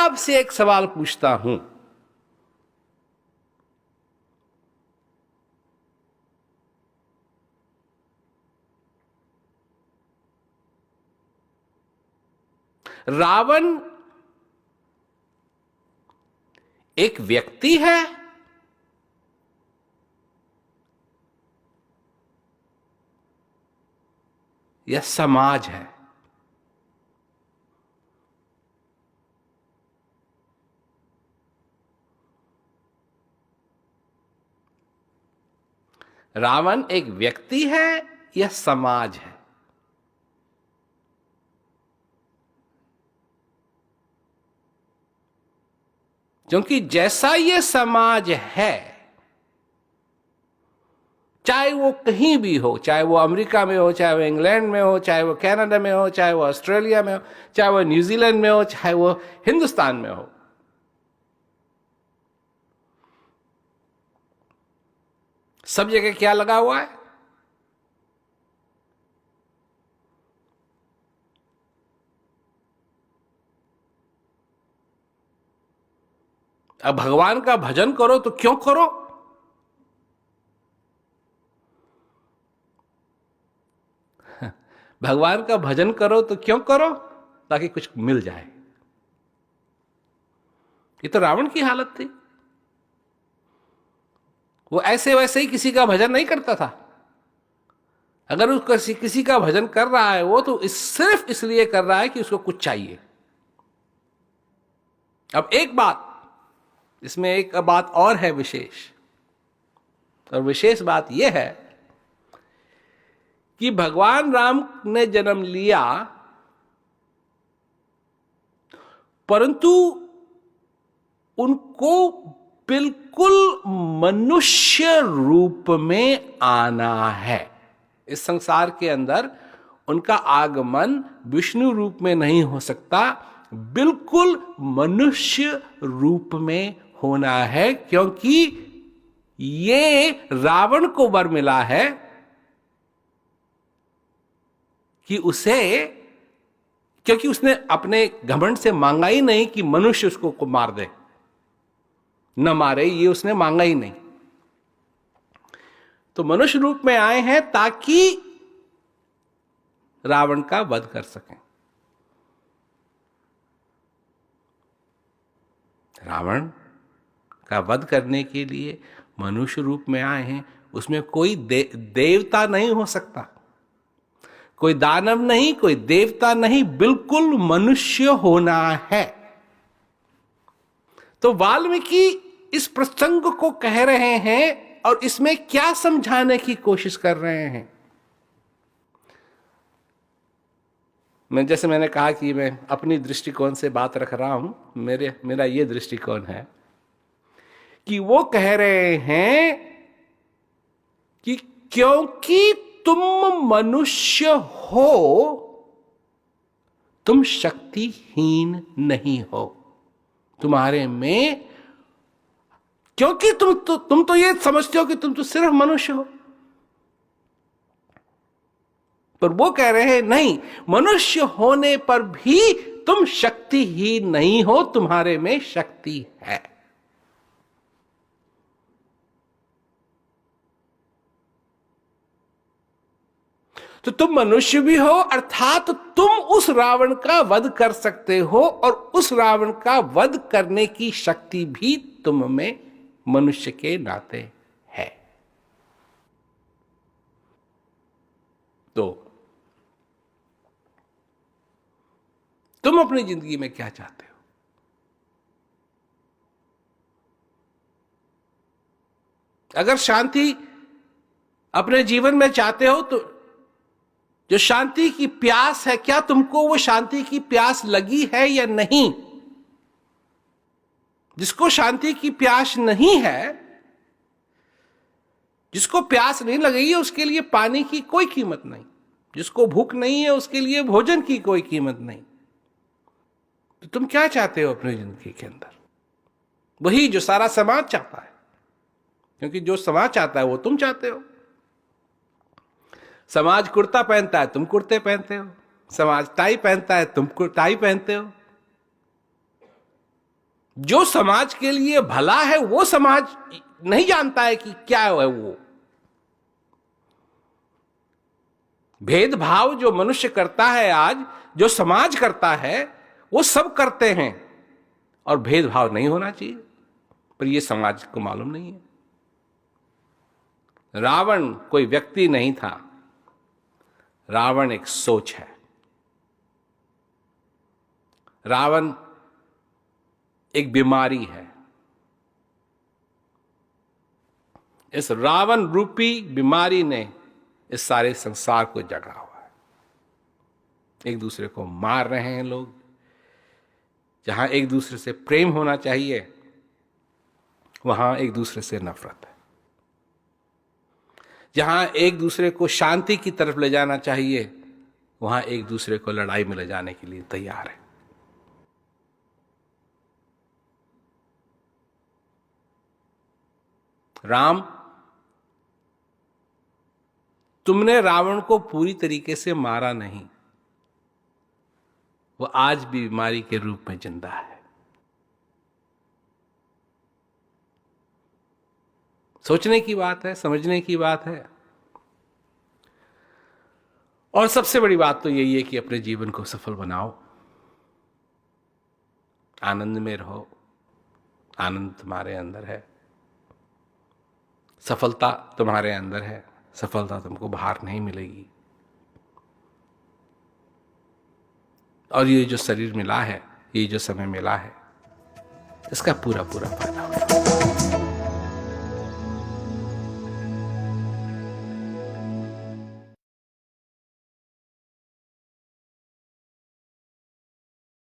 आपसे एक सवाल पूछता हूं, रावण एक व्यक्ति है या समाज है? रावण एक व्यक्ति है या समाज है? क्योंकि जैसा ये समाज है, चाहे वो कहीं भी हो, चाहे वो अमेरिका में हो, चाहे वो इंग्लैंड में हो, चाहे वो कनाडा में हो, चाहे वो ऑस्ट्रेलिया में हो, चाहे वो न्यूजीलैंड में हो, चाहे वो हिंदुस्तान में हो, सब जगह क्या लगा हुआ है? अब भगवान का भजन करो तो क्यों करो? भगवान का भजन करो तो क्यों करो? ताकि कुछ मिल जाए। ये तो रावण की हालत थी। वो ऐसे वैसे ही किसी का भजन नहीं करता था। अगर उसको किसी का भजन कर रहा है वो तो सिर्फ इसलिए कर रहा है कि उसको कुछ चाहिए। अब एक बात, इसमें एक बात और है विशेष, और विशेष बात यह है कि भगवान राम ने जन्म लिया, परंतु उनको बिल्कुल मनुष्य रूप में आना है। इस संसार के अंदर उनका आगमन विष्णु रूप में नहीं हो सकता, बिल्कुल मनुष्य रूप में होना है, क्योंकि ये रावण को वर मिला है कि उसे, क्योंकि उसने अपने घमंड से मांगा ही नहीं कि मनुष्य उसको को मार दे, न मारे, ये उसने मांगा ही नहीं। तो मनुष्य रूप में आए हैं ताकि रावण का वध कर सकें। रावण का वध करने के लिए मनुष्य रूप में आए हैं। उसमें कोई देवता नहीं हो सकता, कोई दानव नहीं, कोई देवता नहीं, बिल्कुल मनुष्य होना है। तो वाल्मीकि इस प्रसंग को कह रहे हैं और इसमें क्या समझाने की कोशिश कर रहे हैं? जैसे मैंने कहा कि मैं अपनी दृष्टिकोण से बात रख रहा हूं, मेरा ये दृष्टिकोण है कि वो कह रहे हैं कि क्योंकि तुम मनुष्य हो, तुम शक्तिहीन नहीं हो। तुम्हारे में, क्योंकि तुम तो ये समझते हो कि तुम तो सिर्फ मनुष्य हो, पर वो कह रहे हैं नहीं, मनुष्य होने पर भी तुम शक्तिहीन नहीं हो, तुम्हारे में शक्ति है। तो तुम मनुष्य भी हो, अर्थात तुम उस रावण का वध कर सकते हो, और उस रावण का वध करने की शक्ति भी तुम में मनुष्य के नाते है। तो तुम अपनी जिंदगी में क्या चाहते हो? अगर शांति अपने जीवन में चाहते हो तो जो शांति की प्यास है, क्या तुमको वो शांति की प्यास लगी है या नहीं? जिसको शांति की प्यास नहीं है, जिसको प्यास नहीं लगी है, उसके लिए पानी की कोई कीमत नहीं। जिसको भूख नहीं है उसके लिए भोजन की कोई कीमत नहीं। तो तुम क्या चाहते हो अपनी जिंदगी के अंदर? वही जो सारा समाज चाहता है, क्योंकि जो समाज चाहता है वो तुम चाहते हो। समाज कुर्ता पहनता है, तुम कुर्ते पहनते हो। समाज टाई पहनता है, तुम टाई पहनते हो। जो समाज के लिए भला है वो समाज नहीं जानता है कि क्या है वो। भेदभाव जो मनुष्य करता है आज, जो समाज करता है, वो सब करते हैं, और भेदभाव नहीं होना चाहिए, पर यह समाज को मालूम नहीं है। रावण कोई व्यक्ति नहीं था, रावण एक सोच है। रावण एक बीमारी है। इस रावण रूपी बीमारी ने इस सारे संसार को जगा हुआ है। एक दूसरे को मार रहे हैं लोग। जहां एक दूसरे से प्रेम होना चाहिए, वहां एक दूसरे से नफरत है। जहां एक दूसरे को शांति की तरफ ले जाना चाहिए, वहां एक दूसरे को लड़ाई में ले जाने के लिए तैयार है। राम, तुमने रावण को पूरी तरीके से मारा नहीं, वो आज भी बीमारी के रूप में जिंदा है। सोचने की बात है, समझने की बात है। और सबसे बड़ी बात तो यही है कि अपने जीवन को सफल बनाओ, आनंद में रहो। आनंद तुम्हारे अंदर है, सफलता तुम्हारे अंदर है। सफलता तुमको बाहर नहीं मिलेगी। और ये जो शरीर मिला है, ये जो समय मिला है, इसका पूरा पूरा फायदा हो।